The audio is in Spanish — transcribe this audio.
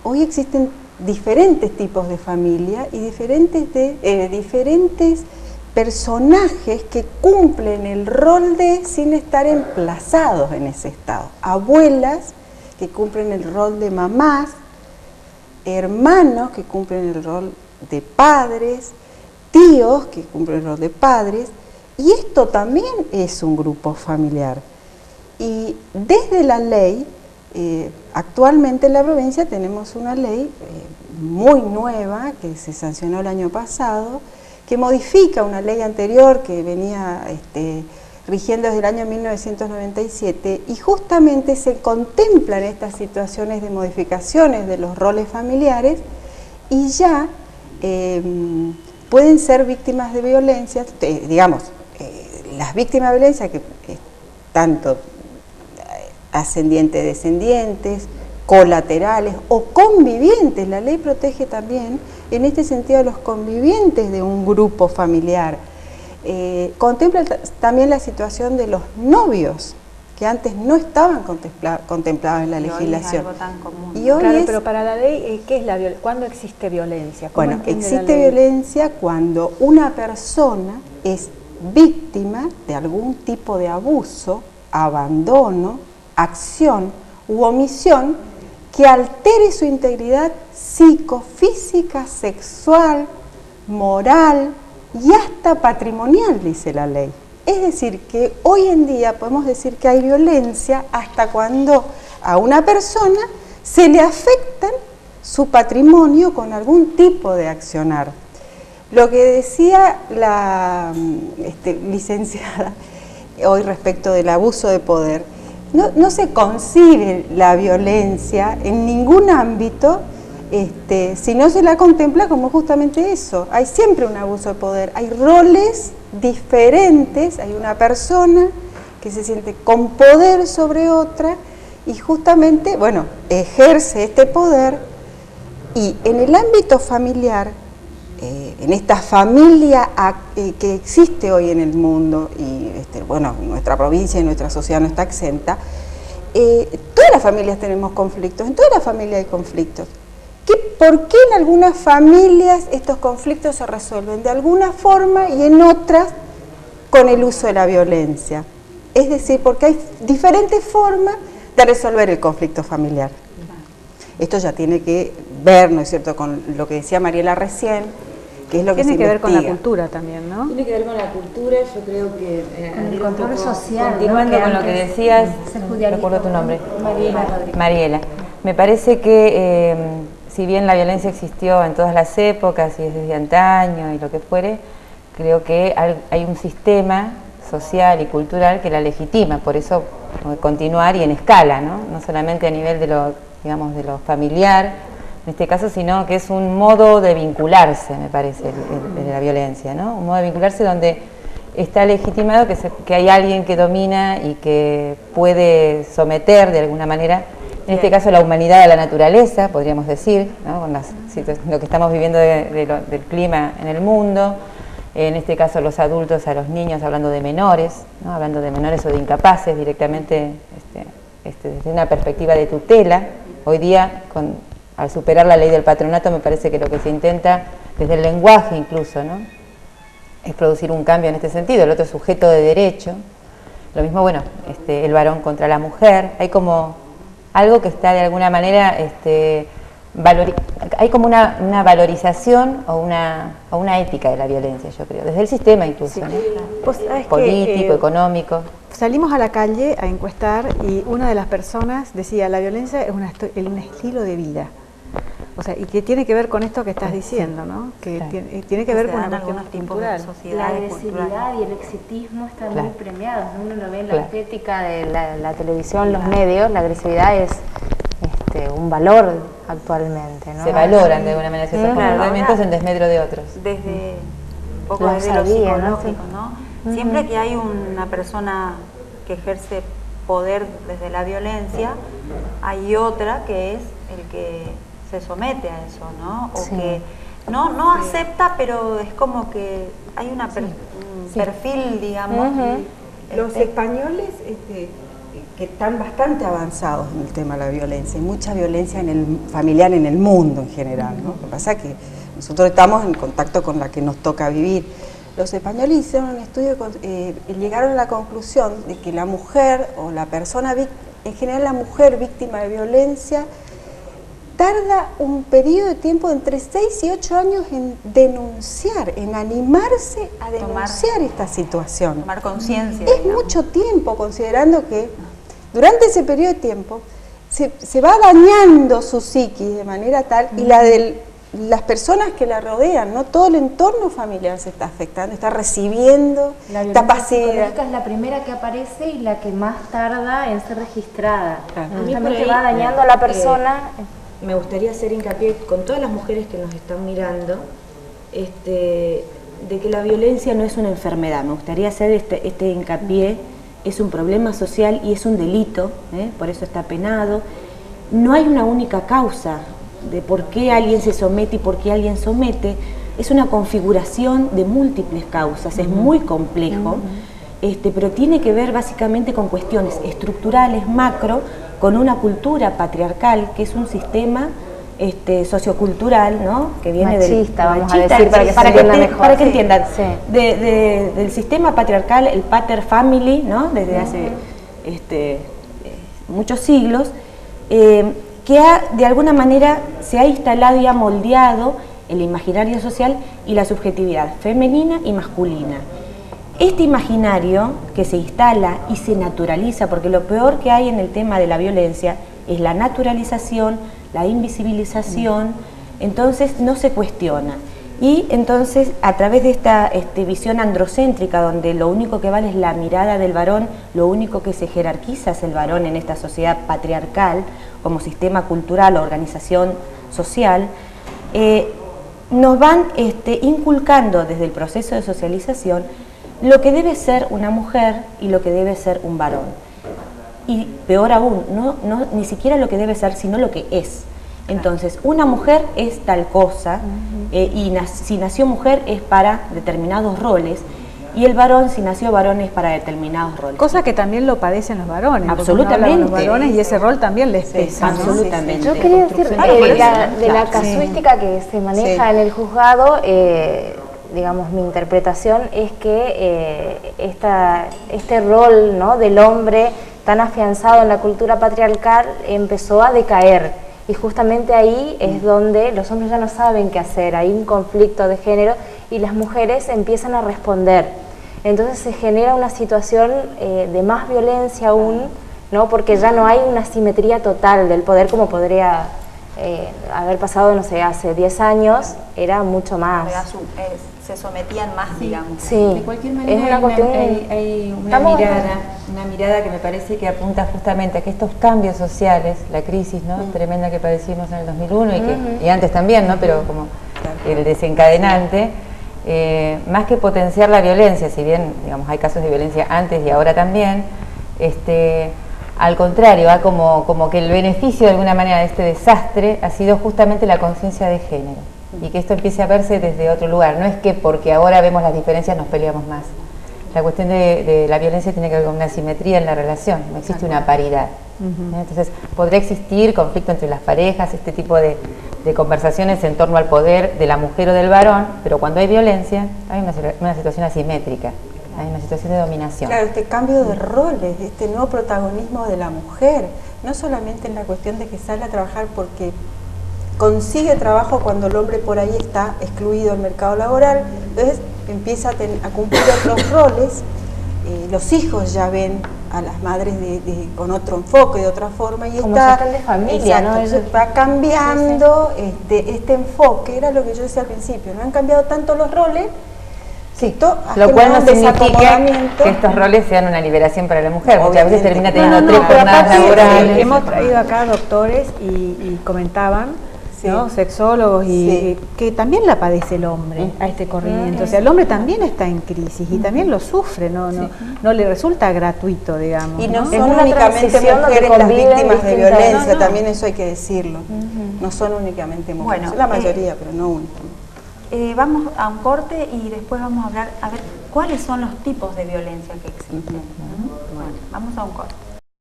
Hoy existen diferentes tipos de familia y diferentes personajes que cumplen el rol de sin estar emplazados en ese estado. Abuelas que cumplen el rol de mamás, hermanos que cumplen el rol de padres, tíos que cumplen el rol de padres, y esto también es un grupo familiar. Y desde la ley, actualmente en la provincia tenemos una ley muy nueva que se sancionó el año pasado, que modifica una ley anterior que venía rigiendo desde el año 1997, y justamente se contemplan estas situaciones de modificaciones de los roles familiares y ya pueden ser víctimas de violencia, las víctimas de violencia que tanto ascendientes, descendientes, colaterales o convivientes. La ley protege también en este sentido a los convivientes de un grupo familiar. Contempla también la situación de los novios, que antes no estaban contemplados en la legislación. Hoy es algo tan común. Y hoy claro, pero para la ley, ¿qué es la violencia? ¿Cuándo existe violencia? Bueno, existe violencia cuando una persona es víctima de algún tipo de abuso, abandono, acción u omisión que altere su integridad psicofísica, sexual, moral y hasta patrimonial, dice la ley. Es decir, que hoy en día podemos decir que hay violencia hasta cuando a una persona se le afecta su patrimonio con algún tipo de accionar. Lo que decía la licenciada hoy respecto del abuso de poder, no se concibe la violencia en ningún ámbito si no se la contempla como justamente eso. Hay siempre un abuso de poder, hay roles diferentes, hay una persona que se siente con poder sobre otra y justamente, bueno, ejerce este poder, y en el ámbito familiar, en esta familia que existe hoy en el mundo, y nuestra provincia y nuestra sociedad no está exenta, todas las familias tenemos conflictos, en todas las familias hay conflictos. ¿Por qué en algunas familias estos conflictos se resuelven de alguna forma y en otras con el uso de la violencia? Es decir, porque hay diferentes formas de resolver el conflicto familiar. Esto ya tiene que ver, ¿no es cierto?, con lo que decía Mariela recién, que es lo que se investiga. Tiene que ver con la cultura también, ¿no? Tiene que ver con la cultura, yo creo que... con el control social. Continuando con lo que decías, recuerdo tu nombre. Mariela. Me parece que, si bien la violencia existió en todas las épocas y desde antaño y lo que fuere, creo que hay un sistema social y cultural que la legitima, por eso continuar y en escala, ¿no? Solamente a nivel de lo familiar, en este caso, sino que es un modo de vincularse, me parece, de la violencia, ¿no? Un modo de vincularse donde está legitimado que hay alguien que domina y que puede someter de alguna manera, en este caso la humanidad a la naturaleza, podríamos decir, ¿no? Con lo que estamos viviendo del clima en el mundo, en este caso los adultos a los niños, hablando de menores, ¿no? Hablando de menores o de incapaces directamente desde una perspectiva de tutela. Hoy día, al superar la ley del patronato, me parece que lo que se intenta, desde el lenguaje incluso, ¿no?, es producir un cambio en este sentido. El otro sujeto de derecho, lo mismo, el varón contra la mujer, hay como algo que está de alguna manera, hay como una valorización o una ética de la violencia, yo creo, desde el sistema incluso, ¿no? Pues, político, económico. Salimos a la calle a encuestar y una de las personas decía, la violencia es un estilo de vida. O sea, y que tiene que ver con esto que estás diciendo, ¿no? Que claro. tiene que ver con una cuestión cultural. La agresividad y el exitismo están muy premiados, ¿no? Uno lo ve en la estética de la televisión, los medios, la agresividad es un valor actualmente, ¿no? Se valoran de alguna manera ciertos comportamientos en desmedro de otros. Desde lo psicológico, ¿no? Siempre que hay una persona que ejerce poder desde la violencia, hay otra que es el que se somete a eso, ¿no? O que no acepta, pero es como que hay un perfil, digamos. Los españoles que están bastante avanzados en el tema de la violencia, y mucha violencia familiar en el mundo en general, ¿no? Lo que pasa es que nosotros estamos en contacto con la que nos toca vivir. Los españoles hicieron un estudio y llegaron a la conclusión de que la mujer o la persona, en general la mujer víctima de violencia, tarda un periodo de tiempo de entre 6 y 8 años en denunciar, en animarse a denunciar esta situación. Tomar conciencia. Es mucho tiempo, considerando que durante ese periodo de tiempo se va dañando su psiquis de manera tal, y la de las personas que la rodean, ¿no? Todo el entorno familiar se está afectando, está recibiendo, está pasiva. Es la primera que aparece y la que más tarda en ser registrada. Justamente va dañando a la persona. Me gustaría hacer hincapié con todas las mujeres que nos están mirando, de que la violencia no es una enfermedad. Me gustaría hacer este hincapié. Es un problema social y es un delito, por eso está penado. No hay una única causa de por qué alguien se somete y por qué alguien somete. Es una configuración de múltiples causas, es muy complejo, pero tiene que ver básicamente con cuestiones estructurales, macro, con una cultura patriarcal, que es un sistema sociocultural, ¿no? Que viene machista, del vamos a decir, para que entiendan, del sistema patriarcal, el pater family, ¿no? Desde hace muchos siglos, que de alguna manera se ha instalado y ha moldeado el imaginario social y la subjetividad femenina y masculina. Este imaginario que se instala y se naturaliza, porque lo peor que hay en el tema de la violencia es la naturalización, la invisibilización, entonces no se cuestiona. Y entonces, a través de esta visión androcéntrica, donde lo único que vale es la mirada del varón, lo único que se jerarquiza es el varón en esta sociedad patriarcal, como sistema cultural o organización social, nos van inculcando desde el proceso de socialización lo que debe ser una mujer y lo que debe ser un varón. Y peor aún, ni siquiera lo que debe ser, sino lo que es. Entonces, una mujer es tal cosa, y si nació mujer es para determinados roles, y el varón, si nació varón, es para determinados roles. Cosa que también lo padecen los varones. Absolutamente. Los varones y ese rol también les pesa. Absolutamente. Yo quería decir de la casuística que se maneja en el juzgado, digamos, mi interpretación es que este rol, ¿no?, del hombre tan afianzado en la cultura patriarcal empezó a decaer. Y justamente ahí es donde los hombres ya no saben qué hacer, hay un conflicto de género y las mujeres empiezan a responder. Entonces se genera una situación de más violencia aún, ¿no? Porque ya no hay una simetría total del poder como podría haber pasado, no sé, hace 10 años, era mucho más. Se sometían más, digamos. Sí, de cualquier manera es una cuestión, hay una mirada que me parece que apunta justamente a que estos cambios sociales, la crisis, ¿no?, tremenda que padecimos en el 2001 y antes también, ¿no?, pero como el desencadenante, más que potenciar la violencia, si bien, digamos, hay casos de violencia antes y ahora también, al contrario, como que el beneficio de alguna manera de este desastre ha sido justamente la conciencia de género. Y que esto empiece a verse desde otro lugar. No es que porque ahora vemos las diferencias nos peleamos más. La cuestión de la violencia tiene que ver con una simetría en la relación, no existe una paridad. Entonces, podría existir conflicto entre las parejas, este tipo de conversaciones en torno al poder de la mujer o del varón, pero cuando hay violencia hay una situación asimétrica, hay una situación de dominación. Claro, este cambio de roles, este nuevo protagonismo de la mujer, no solamente en la cuestión de que sale a trabajar porque consigue trabajo cuando el hombre por ahí está excluido del mercado laboral, entonces empieza a cumplir otros roles, los hijos ya ven a las madres con otro enfoque, de otra forma, y como está de familia, exacto, ¿no? entonces va cambiando este enfoque, era lo que yo decía al principio, no han cambiado tanto los roles. Sí, lo cual no significa que estos roles sean una liberación para la mujer, porque a veces termina teniendo 3 jornadas laborales. Hemos traído acá doctores y comentaban, ¿no?, sexólogos, y que también la padece el hombre a este corrimiento. O sea, el hombre también está en crisis y también lo sufre, no le resulta gratuito, digamos. Y no son únicamente mujeres las víctimas de violencia, también eso hay que decirlo. No son únicamente mujeres, son la mayoría, pero no única. Vamos a un corte y después vamos a hablar, a ver, cuáles son los tipos de violencia que existen. Bueno, vamos a un corte.